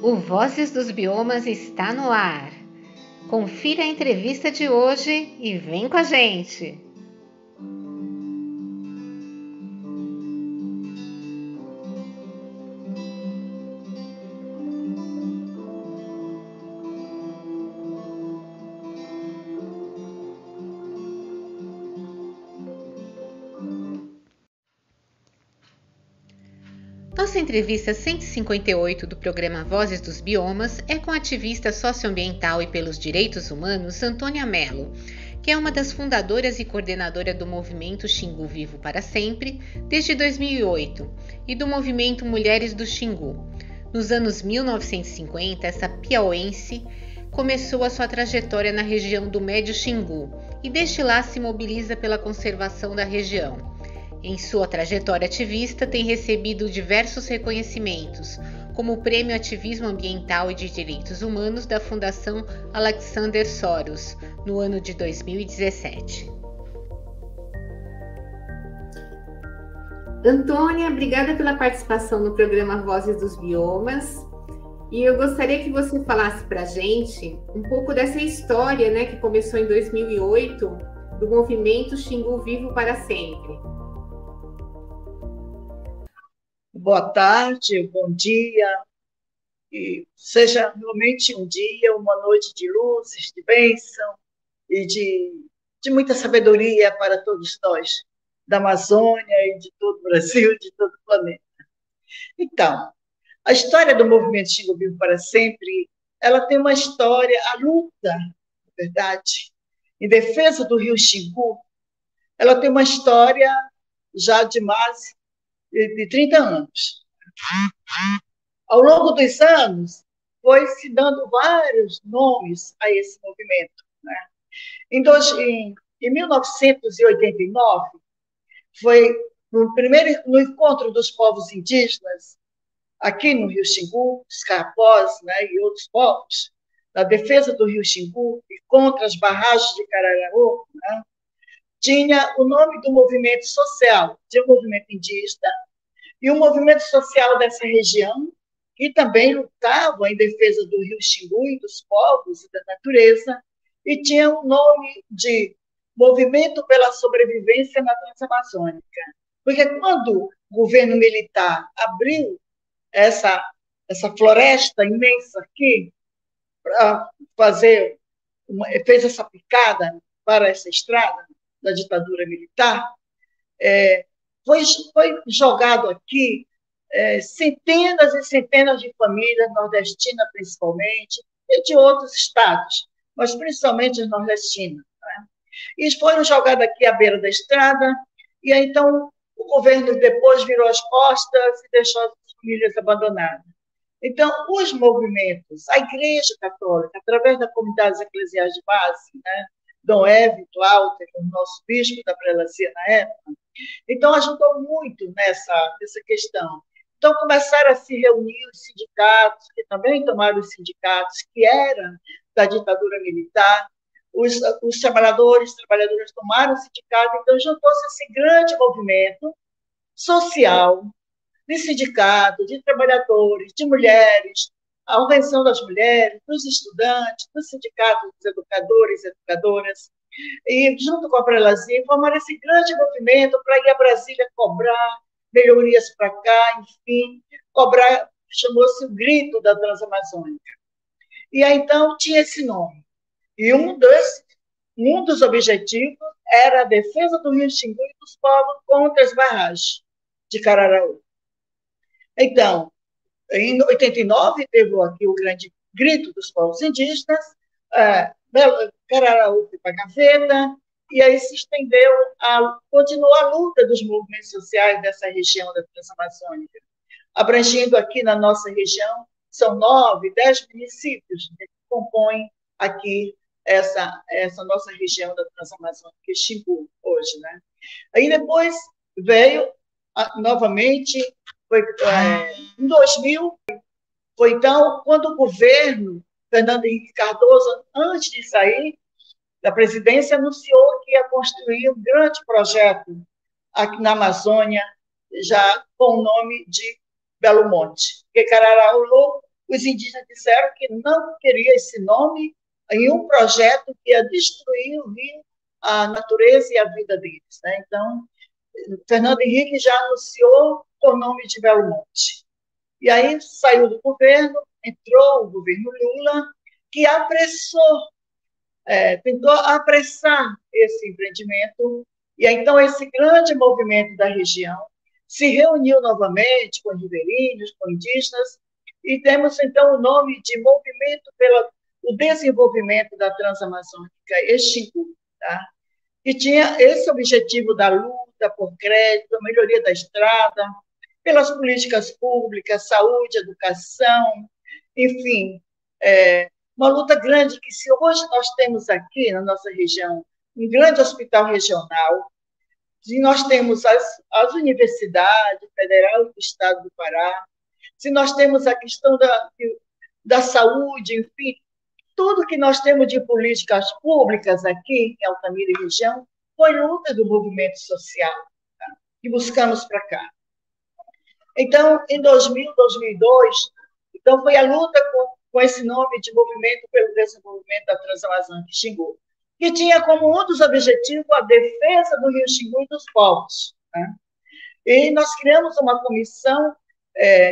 O Vozes dos Biomas está no ar. Confira a entrevista de hoje e vem com a gente! Nossa entrevista 158 do programa Vozes dos Biomas é com a ativista socioambiental e pelos direitos humanos Antônia Mello, que é uma das fundadoras e coordenadora do movimento Xingu Vivo para Sempre desde 2008 e do movimento Mulheres do Xingu. Nos anos 1950, essa piauense começou a sua trajetória na região do Médio Xingu e desde lá se mobiliza pela conservação da região. Em sua trajetória ativista, tem recebido diversos reconhecimentos, como o Prêmio Ativismo Ambiental e de Direitos Humanos da Fundação Alexander Soros, no ano de 2017. Antônia, obrigada pela participação no programa Vozes dos Biomas. E eu gostaria que você falasse para a gente um pouco dessa história, que começou em 2008, do movimento Xingu Vivo para Sempre. Boa tarde, bom dia, e seja realmente um dia, uma noite de luzes, de bênção e de muita sabedoria para todos nós, da Amazônia e de todo o Brasil, de todo o planeta. Então, a história do movimento Xingu Vivo para Sempre, ela tem uma história, a luta, na verdade, em defesa do rio Xingu, ela tem uma história já de mais de 30 anos. Ao longo dos anos, foi se dando vários nomes a esse movimento. Em 1989, foi no encontro dos povos indígenas, aqui no Rio Xingu, os Carapós, e outros povos, na defesa do Rio Xingu e contra as barragens de Cararaú, tinha o nome do movimento social, de um movimento indígena, e um movimento social dessa região, que também lutava em defesa do rio Xingu e dos povos e da natureza, e tinha o nome de Movimento pela Sobrevivência na Transamazônica. Porque quando o governo militar abriu essa floresta imensa aqui, para fez essa picada para essa estrada da ditadura militar, foi jogado aqui centenas e centenas de famílias nordestinas, principalmente, e de outros estados, mas principalmente as nordestinas. E foram jogadas aqui à beira da estrada, e aí, então o governo depois virou as costas e deixou as famílias abandonadas. Então, os movimentos, a Igreja Católica, através das comunidades eclesiais de base, Dom Évio Cláudio, o nosso bispo da prelazia na época, então ajudou muito nessa questão. Então começaram a se reunir os sindicatos, que também tomaram os sindicatos, que eram da ditadura militar, os trabalhadoras tomaram o sindicato, então juntou-se esse grande movimento social, de sindicatos, de trabalhadores, de mulheres, a Organização das Mulheres, dos estudantes, dos sindicatos dos educadores e educadoras, e junto com a Prelazia, formaram esse grande movimento para ir a Brasília cobrar melhorias para cá, enfim, cobrar, chamou-se o Grito da Transamazônica. E aí, então, tinha esse nome. E um dos objetivos era a defesa do rio Xingu e dos povos contra as barragens de Cararaú. Então, em 89, teve aqui o grande Grito dos povos indígenas, Cararaú foi para a gaveta, e aí se estendeu, continuou a luta dos movimentos sociais dessa região da Transamazônica, abrangendo aqui na nossa região, são 9, 10 municípios que compõem aqui essa nossa região da Transamazônica, Xingu, hoje. Aí depois veio, novamente, em 2000, foi então quando o governo Fernando Henrique Cardoso, antes de sair da presidência, anunciou que ia construir um grande projeto aqui na Amazônia, já com o nome de Belo Monte, porque Cararaú os indígenas disseram que não queria esse nome em um projeto que ia destruir o rio, a natureza e a vida deles, né? Então, Fernando Henrique já anunciou o nome de Belo Monte. E aí saiu do governo, entrou o governo Lula, que apressou, tentou apressar esse empreendimento, e aí, então esse grande movimento da região se reuniu novamente com ribeirinhos, com indígenas, e temos então o nome de Movimento pelo Desenvolvimento da Transamazônica, Extingu, tá? E tinha esse objetivo da luta por crédito, a melhoria da estrada, pelas políticas públicas, saúde, educação, enfim, uma luta grande que, se hoje nós temos aqui na nossa região um grande hospital regional, se nós temos as universidades federal do estado do Pará, se nós temos a questão da saúde, enfim, tudo que nós temos de políticas públicas aqui em Altamira e região foi luta do movimento social, tá? Que buscamos para cá. Então, em 2000, 2002, então foi a luta com esse nome de Movimento pelo Desenvolvimento da Transamazônica Xingu, que tinha como um dos objetivos a defesa do Rio Xingu e dos povos, tá? E nós criamos uma comissão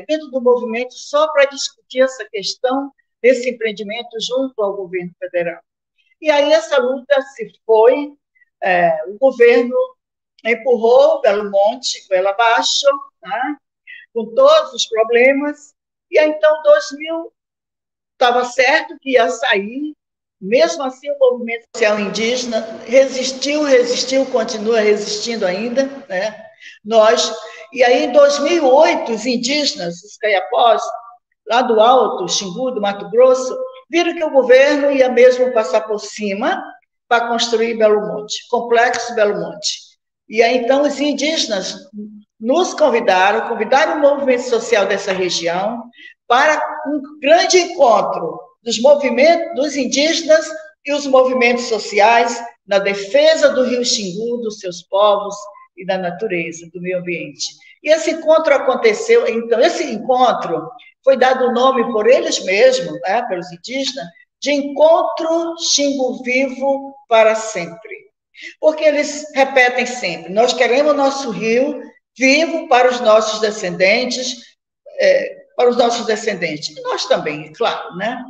dentro do movimento só para discutir essa questão desse empreendimento junto ao governo federal. E aí essa luta se foi, o governo empurrou Belo Monte, goela abaixo, tá? Com todos os problemas, e aí, então, 2000, estava certo que ia sair, mesmo assim o movimento social indígena resistiu, continua resistindo ainda, né? E aí, em 2008, os indígenas, os caiapós, lá do Alto, Xingu, do Mato Grosso, viram que o governo ia mesmo passar por cima para construir Belo Monte, complexo Belo Monte. E aí, então, os indígenas nos convidaram o movimento social dessa região para um grande encontro dos movimentos dos indígenas e os movimentos sociais na defesa do Rio Xingu, dos seus povos e da natureza, do meio ambiente. E esse encontro aconteceu, então, esse encontro foi dado o nome por eles mesmos, né, pelos indígenas, de Encontro Xingu Vivo para Sempre. Porque eles repetem sempre, nós queremos o nosso rio vivo para os nossos descendentes, e nós também, claro, né?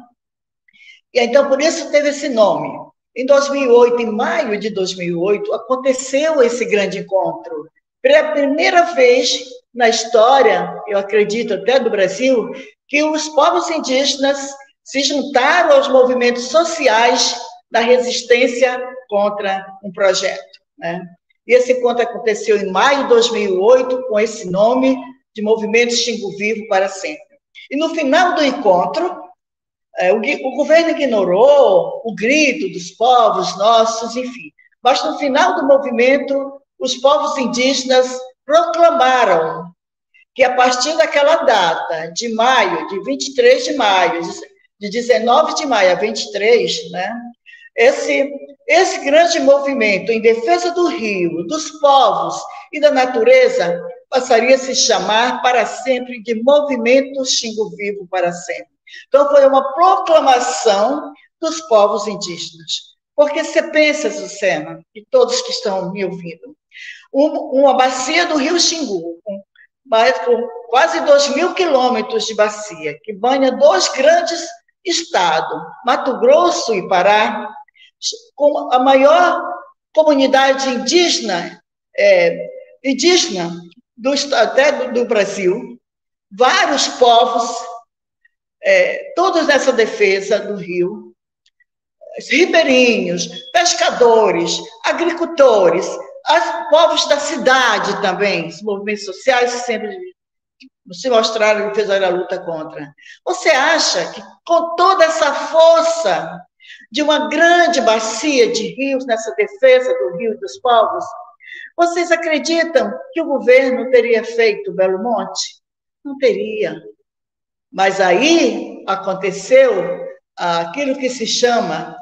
E então, por isso, teve esse nome. Em 2008, em maio de 2008, aconteceu esse grande encontro. Pela primeira vez na história, eu acredito até do Brasil, que os povos indígenas se juntaram aos movimentos sociais da resistência contra um projeto, né? E esse encontro aconteceu em maio de 2008, com esse nome de Movimento Xingu Vivo para Sempre. E no final do encontro, o governo ignorou o grito dos povos nossos, enfim. Mas no final do movimento, os povos indígenas proclamaram que a partir daquela data, de maio, de 23 de maio, de 19 de maio a 23, né, esse grande movimento em defesa do rio, dos povos e da natureza passaria a se chamar para sempre de Movimento Xingu Vivo para Sempre. Então, foi uma proclamação dos povos indígenas. Porque você pensa, Sucena, e todos que estão me ouvindo, uma bacia do Rio Xingu, com quase 2.000 quilômetros de bacia, que banha dois grandes estados, Mato Grosso e Pará, com a maior comunidade indígena até do Brasil, vários povos, todos nessa defesa do rio, ribeirinhos, pescadores, agricultores, os povos da cidade também, os movimentos sociais sempre se mostraram e fizeram a luta contra. Você acha que com toda essa força de uma grande bacia de rios nessa defesa do rio e dos povos, vocês acreditam que o governo teria feito Belo Monte? Não teria. Mas aí aconteceu aquilo que se chama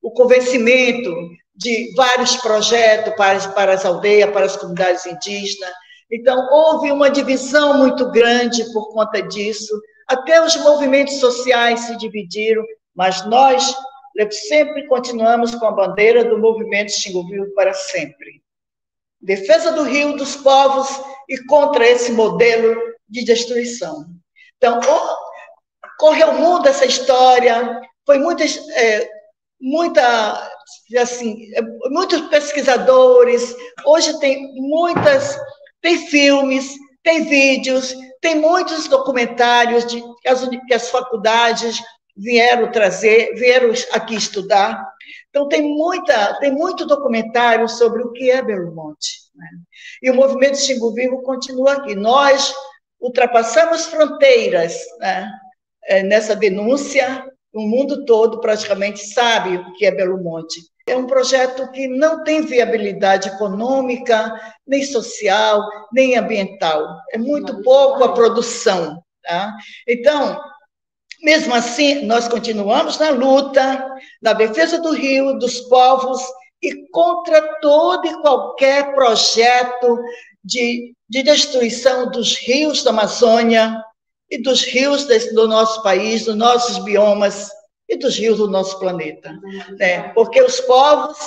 o convencimento de vários projetos para as aldeias, para as comunidades indígenas, Então, houve uma divisão muito grande por conta disso, até os movimentos sociais se dividiram, mas nós sempre continuamos com a bandeira do movimento Xingu Vivo para sempre. Defesa do rio, dos povos e contra esse modelo de destruição. Então, correu o mundo essa história, foi muitos pesquisadores, hoje tem filmes, tem vídeos, tem muitos documentários que as faculdades vieram aqui estudar. Então, tem muito documentário sobre o que é Belo Monte, né? E o movimento Xingu Vivo continua aqui. Nós ultrapassamos fronteiras, né? Nessa denúncia, o mundo todo praticamente sabe o que é Belo Monte. É um projeto que não tem viabilidade econômica, nem social, nem ambiental. É muito pouco a produção, tá? Então, mesmo assim, nós continuamos na luta, na defesa do rio, dos povos e contra todo e qualquer projeto de destruição dos rios da Amazônia e dos rios do nosso país, dos nossos biomas e dos rios do nosso planeta, né? Porque os povos,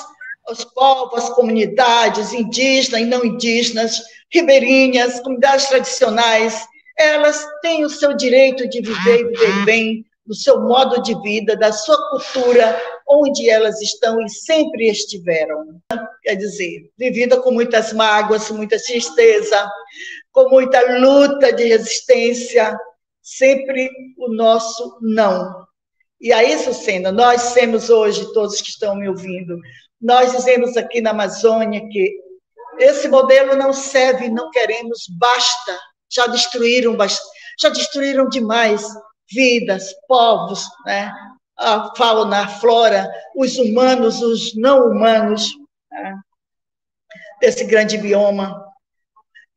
as comunidades indígenas e não indígenas, ribeirinhas, comunidades tradicionais, elas têm o seu direito de viver e viver bem, do seu modo de vida, da sua cultura, onde elas estão e sempre estiveram. Quer dizer, vivida com muitas mágoas, muita tristeza, com muita luta de resistência, sempre o nosso não. E aí, Sucena, nós temos hoje, todos que estão me ouvindo, nós dizemos aqui na Amazônia que esse modelo não serve, não queremos, basta. Já destruíram demais vidas, povos, né? A fauna, a flora, os humanos, os não humanos, né? Desse grande bioma.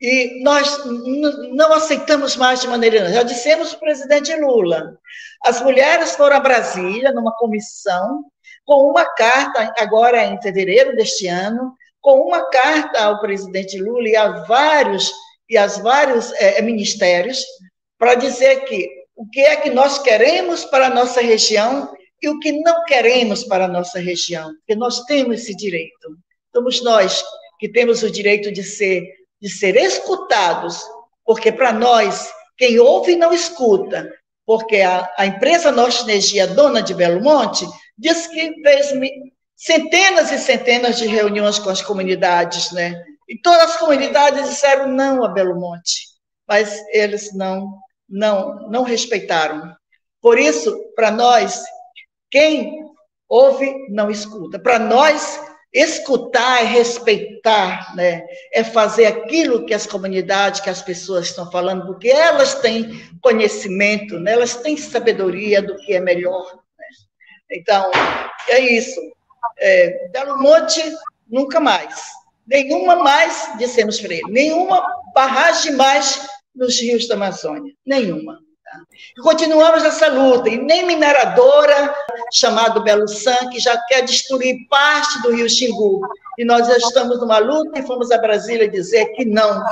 E nós não aceitamos mais de maneira nenhuma. Já dissemos para o presidente Lula. As mulheres foram a Brasília, numa comissão, com uma carta, agora em fevereiro deste ano, com uma carta ao presidente Lula e a vários ministérios, para dizer o que é que nós queremos para a nossa região e o que não queremos para a nossa região, porque nós temos esse direito. Somos nós que temos o direito de ser escutados, porque para nós, quem ouve não escuta, porque a empresa Norte Energia, dona de Belo Monte, disse que fez centenas e centenas de reuniões com as comunidades, né? E todas as comunidades disseram não a Belo Monte, mas eles não respeitaram. Por isso, para nós, quem ouve não escuta. Para nós, escutar é respeitar, né? É fazer aquilo que as comunidades, que as pessoas estão falando, porque elas têm conhecimento, né? Elas têm sabedoria do que é melhor, né? Então, é isso. Belo Monte, nunca mais. Nenhuma mais, dissemos para ele, nenhuma barragem mais nos rios da Amazônia, nenhuma. Tá? E continuamos essa luta, e nem mineradora, chamado Belo San, que já quer destruir parte do rio Xingu, e nós já estamos numa luta e fomos a Brasília dizer que não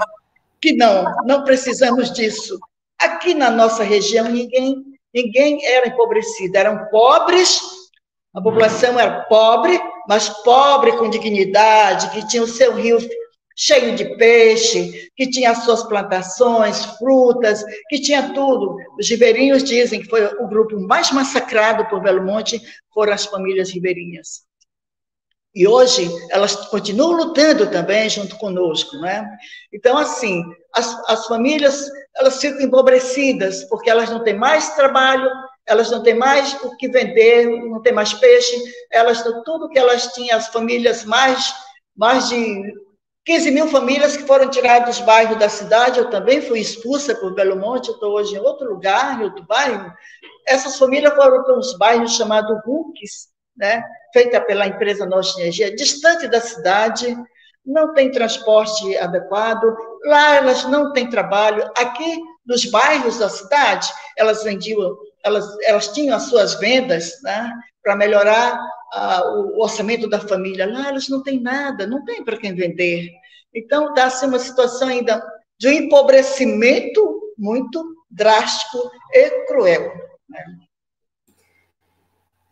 precisamos disso. Aqui na nossa região, ninguém era empobrecido, eram pobres, a população era pobre, mas pobre com dignidade, que tinha o seu rio cheio de peixe, que tinha as suas plantações, frutas, que tinha tudo. Os ribeirinhos dizem que foi o grupo mais massacrado por Belo Monte, foram as famílias ribeirinhas. E hoje elas continuam lutando também junto conosco, né? Então, assim, as famílias, elas ficam empobrecidas, porque elas não têm mais trabalho, elas não têm mais o que vender, não têm mais peixe, tudo que elas tinham, as famílias, mais de 15 mil famílias que foram tiradas dos bairros da cidade, eu também fui expulsa por Belo Monte, eu estou hoje em outro lugar, em outro bairro. Essas famílias foram para uns bairros chamados RUCs, né? Feita pela empresa Norte Energia, distante da cidade, não tem transporte adequado, lá elas não têm trabalho. Aqui, nos bairros da cidade, elas vendiam, elas tinham as suas vendas, né, para melhorar o orçamento da família. Lá elas não têm nada, não tem para quem vender. Então, está-se uma situação ainda de um empobrecimento muito drástico e cruel. Né?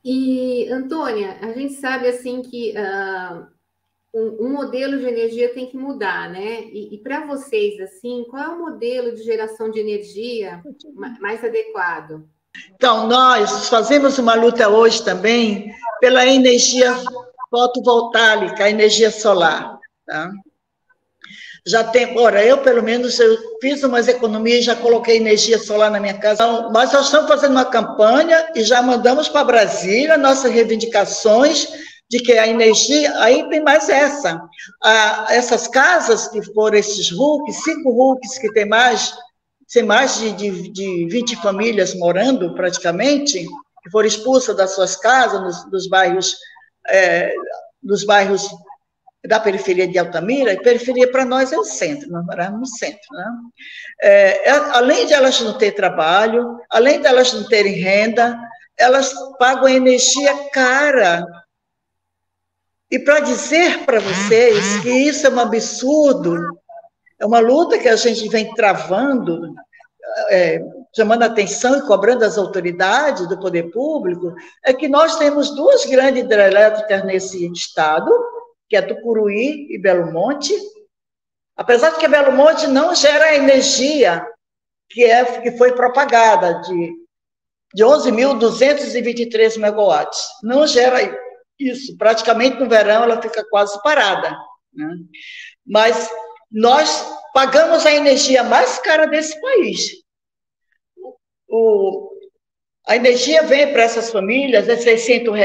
E, Antônia, a gente sabe assim que um modelo de energia tem que mudar, né? E para vocês, assim, qual é o modelo de geração de energia mais adequado? Então, nós fazemos uma luta hoje também pela energia fotovoltaica, a energia solar. Tá? Já tem, ora, eu pelo menos eu fiz umas economias, já coloquei energia solar na minha casa. Então, nós já estamos fazendo uma campanha e já mandamos para Brasília nossas reivindicações de que a energia, aí tem mais essas casas que foram esses RUCs, 5 RUCs que tem mais de 20 famílias morando praticamente, que foram expulsas das suas casas nos bairros da periferia de Altamira. E periferia para nós é o centro, nós moramos no centro. Né? Além de elas não terem trabalho, além de elas não terem renda, elas pagam energia cara. E para dizer para vocês que isso é um absurdo, é uma luta que a gente vem travando, chamando a atenção e cobrando as autoridades do poder público, é que nós temos 2 grandes hidrelétricas nesse estado, que é Tucuruí e Belo Monte, apesar de que Belo Monte não gera a energia que foi propagada, de 11.223 megawatts. Não gera isso. Praticamente no verão ela fica quase parada. Né? Mas nós pagamos a energia mais cara desse país. A energia vem para essas famílias, é R$600,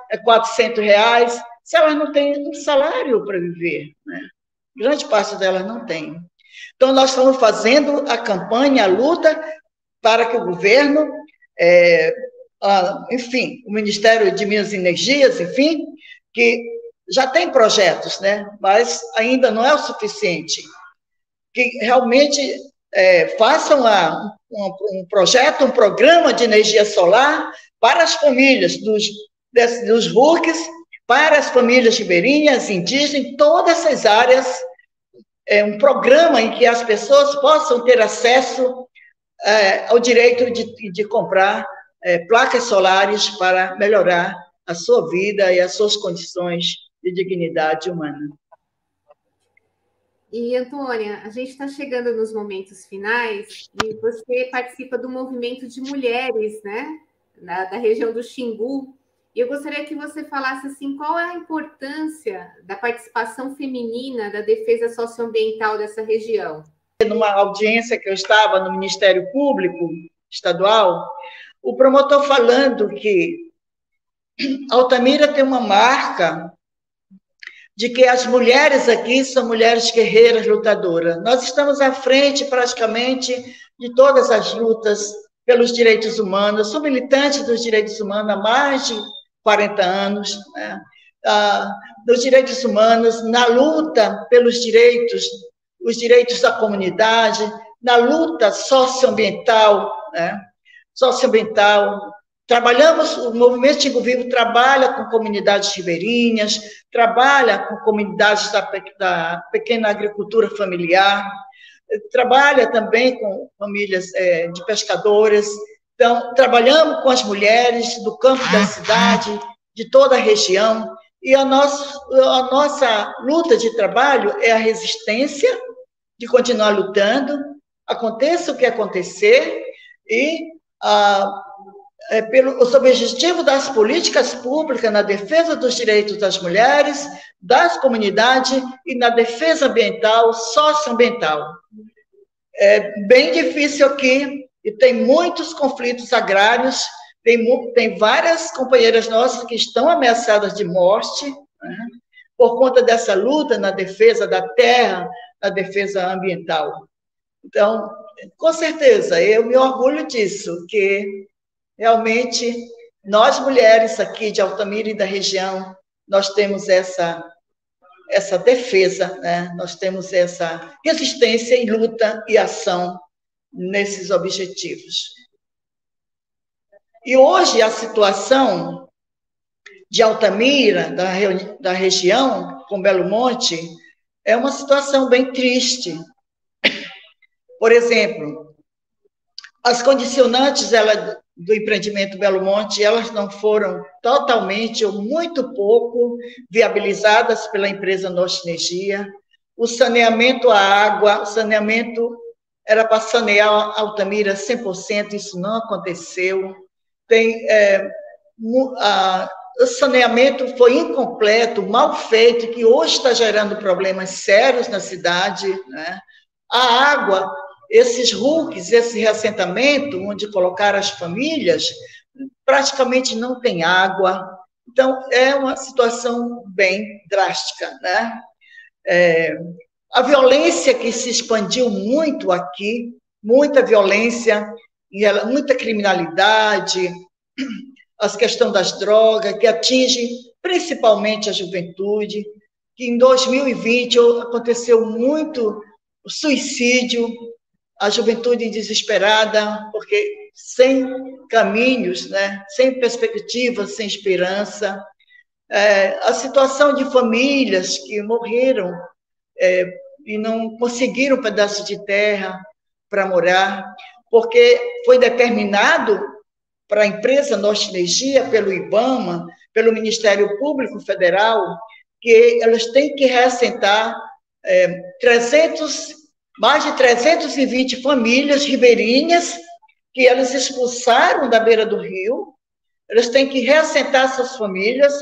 é R$400, se elas não têm um salário para viver. Né? Grande parte delas não tem. Então, nós estamos fazendo a campanha, a luta, para que o governo, enfim, o Ministério de Minas e Energias, enfim, que já tem projetos, né? Mas ainda não é o suficiente, que realmente façam um projeto, um programa de energia solar para as famílias dos RUCs, para as famílias ribeirinhas, indígenas, em todas essas áreas, um programa em que as pessoas possam ter acesso ao direito de comprar placas solares para melhorar a sua vida e as suas condições de dignidade humana. E, Antônia, a gente está chegando nos momentos finais e você participa do movimento de mulheres, né, da região do Xingu. E eu gostaria que você falasse assim, qual é a importância da participação feminina da defesa socioambiental dessa região? Numa audiência que eu estava no Ministério Público Estadual, o promotor falando que Altamira tem uma marca de que as mulheres aqui são mulheres guerreiras, lutadoras. Nós estamos à frente, praticamente, de todas as lutas pelos direitos humanos. Eu sou militante dos direitos humanos há mais de 40 anos, né? Dos direitos humanos, na luta pelos direitos, os direitos da comunidade, na luta socioambiental, né? Socioambiental. Trabalhamos, o Movimento Xingu Vivo trabalha com comunidades ribeirinhas, trabalha com comunidades da pequena agricultura familiar, trabalha também com famílias de pescadoras. Então, trabalhamos com as mulheres do campo da cidade, de toda a região, e a nossa luta de trabalho é a resistência, de continuar lutando, aconteça o que acontecer, e pelo objetivo das políticas públicas na defesa dos direitos das mulheres, das comunidades e na defesa ambiental, socioambiental. É bem difícil aqui, e tem muitos conflitos agrários, tem várias companheiras nossas que estão ameaçadas de morte, né, por conta dessa luta na defesa da terra, na defesa ambiental. Então, com certeza, eu me orgulho disso, que realmente nós mulheres aqui de Altamira e da região, nós temos essa defesa, né? Nós temos essa resistência e luta e ação nesses objetivos. E hoje a situação de Altamira, da região, com Belo Monte, é uma situação bem triste. Por exemplo, as condicionantes do empreendimento Belo Monte, elas não foram totalmente ou muito pouco viabilizadas pela empresa Norte Energia. O saneamento à água, o saneamento era para sanear Altamira 100%, isso não aconteceu. O saneamento foi incompleto, mal feito, que hoje está gerando problemas sérios na cidade, né? A água, esses RUCs, esse reassentamento, onde colocaram as famílias, praticamente não tem água. Então, é uma situação bem drástica, né? A violência que se expandiu muito aqui, muita violência, muita criminalidade, as questões das drogas, que atinge principalmente a juventude, que em 2020 aconteceu muito suicídio, a juventude desesperada, porque sem caminhos, né? Sem perspectivas, sem esperança. A situação de famílias que morreram e não conseguiram um pedaço de terra para morar, porque foi determinado para a empresa Norte Energia, pelo IBAMA, pelo Ministério Público Federal, que elas têm que reassentar mais de 320 famílias ribeirinhas que elas expulsaram da beira do rio. Elas têm que reassentar essas famílias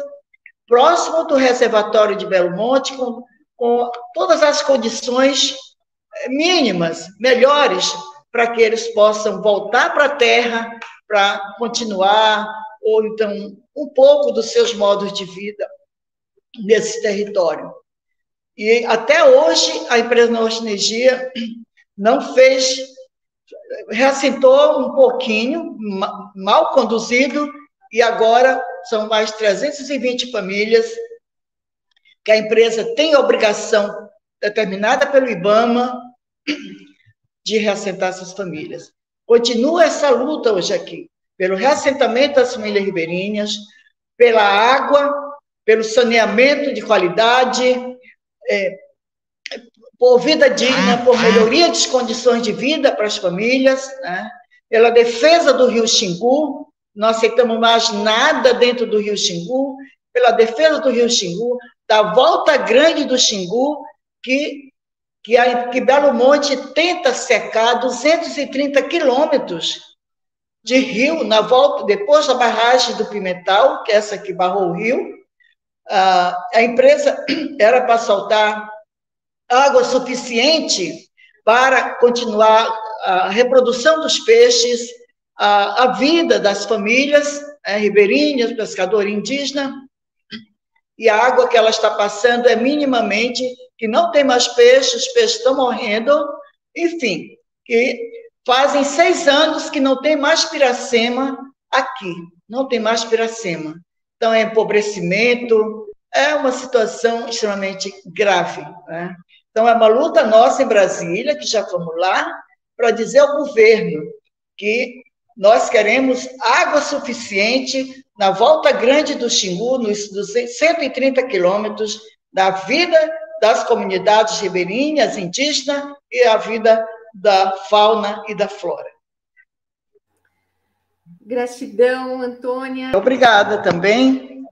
próximo do reservatório de Belo Monte, com todas as condições mínimas, melhores, para que eles possam voltar para a terra, para continuar, ou então um pouco dos seus modos de vida nesse território. E até hoje a empresa Norte Energia não fez, reassentou um pouquinho, mal conduzido, e agora são mais 320 famílias que a empresa tem a obrigação, determinada pelo IBAMA, de reassentar essas famílias. Continua essa luta hoje aqui, pelo reassentamento das famílias ribeirinhas, pela água, pelo saneamento de qualidade, por vida digna, por melhoria das condições de vida para as famílias, né? Pela defesa do Rio Xingu, não aceitamos mais nada dentro do Rio Xingu, pela defesa do Rio Xingu, da volta grande do Xingu, que Belo Monte tenta secar 230 quilômetros de rio na volta, depois da barragem do Pimental, que é essa que barrou o rio. A empresa era para soltar água suficiente para continuar a reprodução dos peixes, a vida das famílias ribeirinhas, pescador indígena, e a água que ela está passando é minimamente, que não tem mais peixe, os peixes estão morrendo, enfim, que fazem 6 anos que não tem mais Piracema aqui, não tem mais Piracema. Então, é empobrecimento, é uma situação extremamente grave, né? Então, é uma luta nossa em Brasília, que já fomos lá, para dizer ao governo que nós queremos água suficiente na volta grande do Xingu, nos 130 quilômetros, da vida das comunidades ribeirinhas, indígenas, e a vida da fauna e da flora. Gratidão, Antônia. Obrigada também.